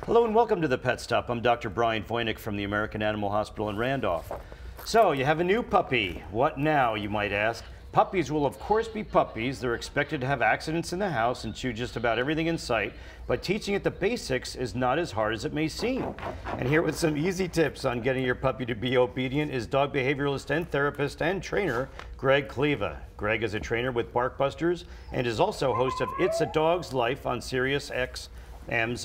Hello and welcome to the Pet Stop. I'm Dr. Brian Voynick from the American Animal Hospital in Randolph. So, you have a new puppy. What now, you might ask? Puppies will of course be puppies. They're expected to have accidents in the house and chew just about everything in sight, but teaching it the basics is not as hard as it may seem. And here with some easy tips on getting your puppy to be obedient is dog behavioralist and therapist and trainer, Greg Kleva. Greg is a trainer with Barkbusters and is also host of It's a Dog's Life on Sirius XM's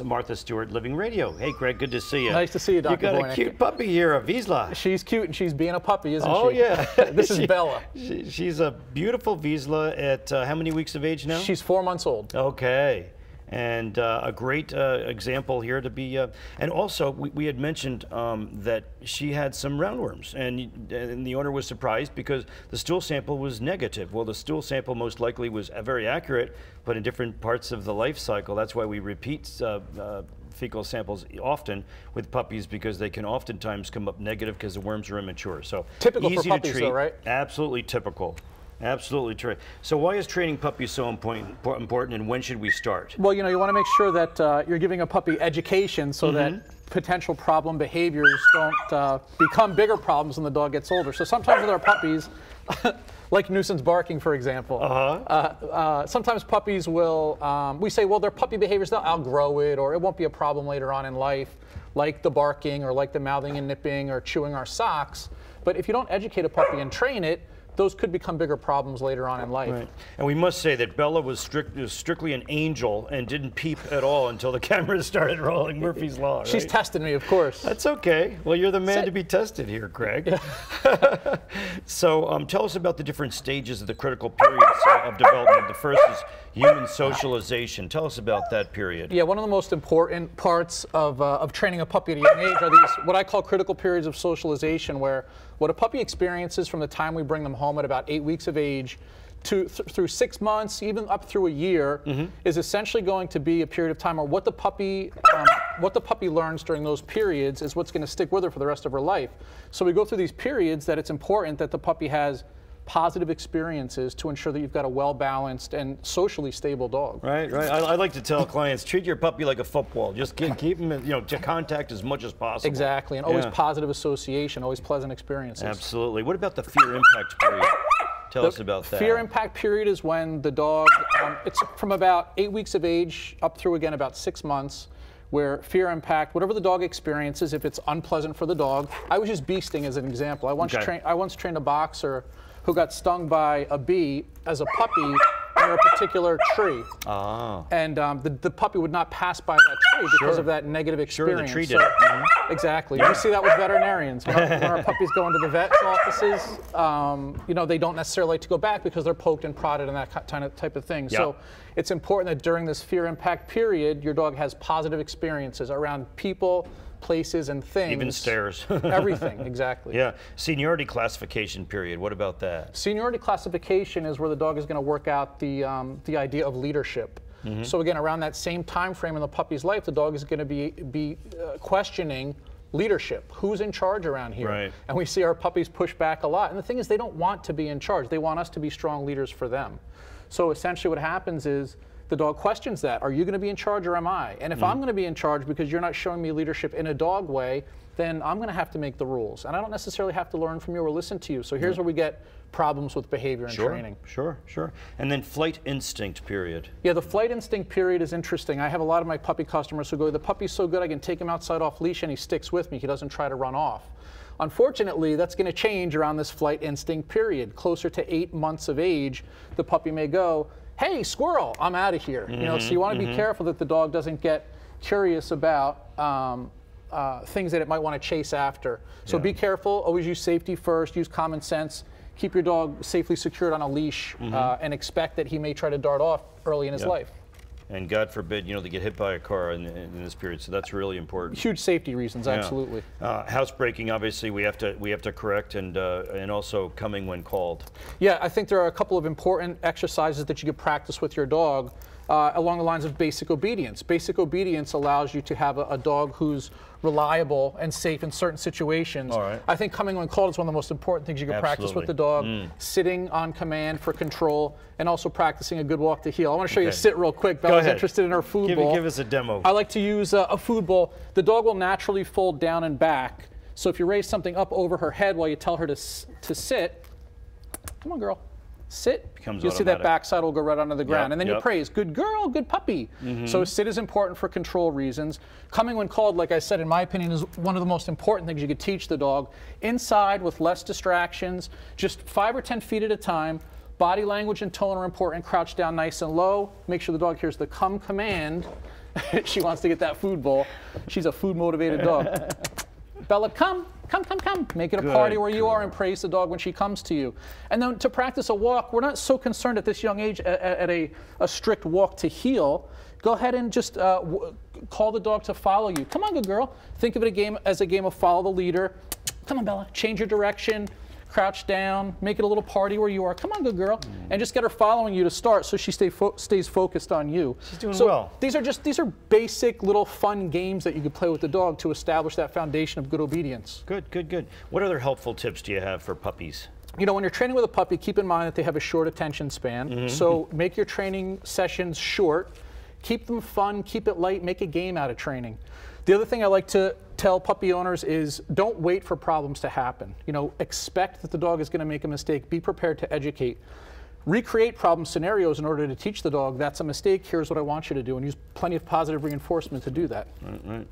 Martha Stewart Living Radio. Hey, Greg, good to see you. Nice to see you, Dr. You got Voynick. a cute puppy here, a Vizsla. She's cute and she's being a puppy, isn't she? Oh, yeah. This is Bella. She's a beautiful Vizsla at how many weeks of age now? She's 4 months old. Okay. And a great example here to be, and also we had mentioned that she had some roundworms, and the owner was surprised because the stool sample was negative. Well, the stool sample most likely was very accurate, but in different parts of the life cycle. That's why we repeat fecal samples often with puppies, because they can oftentimes come up negative because the worms are immature. So typical easy for puppies, to treat. though, right? Absolutely typical. Absolutely true. So why is training puppies so important, and when should we start? Well, you want to make sure that you're giving a puppy education so that potential problem behaviors don't become bigger problems when the dog gets older. So sometimes with our puppies, like nuisance barking, for example, sometimes puppies will, we say, well, their puppy behaviors, they'll outgrow it, or it won't be a problem later on in life, like the barking or like the mouthing and nipping or chewing our socks. But if you don't educate a puppy and train it, those could become bigger problems later on in life. Right. And we must say that Bella was strictly an angel and didn't peep at all until the cameras started rolling. Murphy's Law, right? She's tested me, of course. That's okay. Well, you're the man to be tested here, Greg. Yeah. So tell us about the different stages of the critical periods of development. The first is human socialization. Tell us about that period. Yeah, one of the most important parts of training a puppy at a young age are these, what I call critical periods of socialization, where what a puppy experiences from the time we bring them home at about 8 weeks of age through 6 months, even up through a year, is essentially going to be a period of time where what the puppy learns during those periods is what's going to stick with her for the rest of her life. So we go through these periods that it's important that the puppy has positive experiences to ensure that you've got a well-balanced and socially stable dog. Right, right. I like to tell clients, treat your puppy like a football. Just keep them, to contact as much as possible. Exactly, and always positive association, always pleasant experiences. Absolutely. What about the fear impact period? Tell us about that. Fear impact period is when the dog, it's from about 8 weeks of age up through, again, about 6 months, where fear impact, whatever the dog experiences, if it's unpleasant for the dog. I was just bee sting as an example. I once trained a boxer who got stung by a bee as a puppy near a particular tree. And the puppy would not pass by that tree because of that negative experience. Sure, the tree did. Exactly. Yeah. We see that with veterinarians. When our puppies go into the vet's offices, they don't necessarily like to go back because they're poked and prodded and that type of thing. Yep. So it's important that during this fear impact period, your dog has positive experiences around people, places, and things. Even stairs. Everything, exactly. Yeah. Seniority classification period, what about that? Seniority classification is where the dog is going to work out the idea of leadership. So again, around that same time frame in the puppy's life, the dog is going to be questioning leadership. Who's in charge around here? Right. And we see our puppies push back a lot. And the thing is, they don't want to be in charge. They want us to be strong leaders for them. So essentially what happens is, the dog questions that. Are you going to be in charge or am I? And if I'm going to be in charge because you're not showing me leadership in a dog way, then I'm going to have to make the rules. And I don't necessarily have to learn from you or listen to you. So here's where we get problems with behavior and training. Sure. And then flight instinct period. Yeah, the flight instinct period is interesting. I have a lot of my puppy customers who go, the puppy's so good I can take him outside off leash and he sticks with me. He doesn't try to run off. Unfortunately, that's going to change around this flight instinct period. Closer to 8 months of age, the puppy may go, hey, squirrel, I'm out of here. So you want to be careful that the dog doesn't get curious about things that it might want to chase after. So be careful, always use safety first, use common sense, keep your dog safely secured on a leash, and expect that he may try to dart off early in his life. And God forbid, they get hit by a car in this period. So that's really important. Huge safety reasons, absolutely. Housebreaking, obviously, we have to correct, and also coming when called. Yeah, I think there are a couple of important exercises that you could practice with your dog along the lines of basic obedience. Basic obedience allows you to have a dog who's reliable and safe in certain situations. All right. I think coming when called is one of the most important things you can practice with the dog. Sitting on command for control, and also practicing a good walk to heel. I want to show you a sit real quick. Bella's interested in her food bowl. Give us a demo. I like to use a food bowl. The dog will naturally fold down and back. So if you raise something up over her head while you tell her to sit, come on, girl. Sit. You'll see that backside will go right onto the ground. And then you praise, good girl, good puppy. So sit is important for control reasons. Coming when called, like I said, in my opinion, is one of the most important things you could teach the dog. Inside with less distractions, just 5 or 10 feet at a time. Body language and tone are important. Crouch down nice and low. Make sure the dog hears the come command. She wants to get that food bowl. She's a food motivated dog. Bella, come. Make it a party where you are, and praise the dog when she comes to you. And then to practice a walk, we're not so concerned at this young age at a strict walk to heel. Go ahead and just call the dog to follow you. Come on, good girl. Think of it as a game of follow the leader. Come on, Bella. Change your direction. Crouch down. Make it a little party where you are. Come on, good girl. And just get her following you to start so she stays focused on you. She's doing well. These are basic little fun games that you could play with the dog to establish that foundation of good obedience. Good. What other helpful tips do you have for puppies? You know, when you're training with a puppy, keep in mind that they have a short attention span. So make your training sessions short. Keep them fun. Keep it light. Make a game out of training. The other thing I like to tell puppy owners is don't wait for problems to happen. You know, expect that the dog is going to make a mistake. Be prepared to educate. Recreate problem scenarios in order to teach the dog that's a mistake. Here's what I want you to do, and use plenty of positive reinforcement to do that. Right.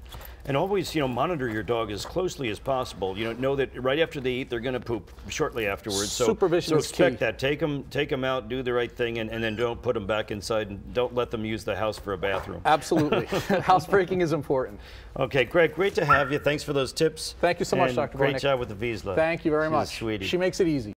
And always, monitor your dog as closely as possible. Know that right after they eat, they're going to poop shortly afterwards. Supervision is expect key. that. Take them out, do the right thing, and then don't put them back inside, and don't let them use the house for a bathroom. Absolutely. Housebreaking is important. Okay, Greg, great to have you. Thanks for those tips. Thank you so much, Dr. Great job with the Vizsla. Thank you very much. Sweetie. She makes it easy.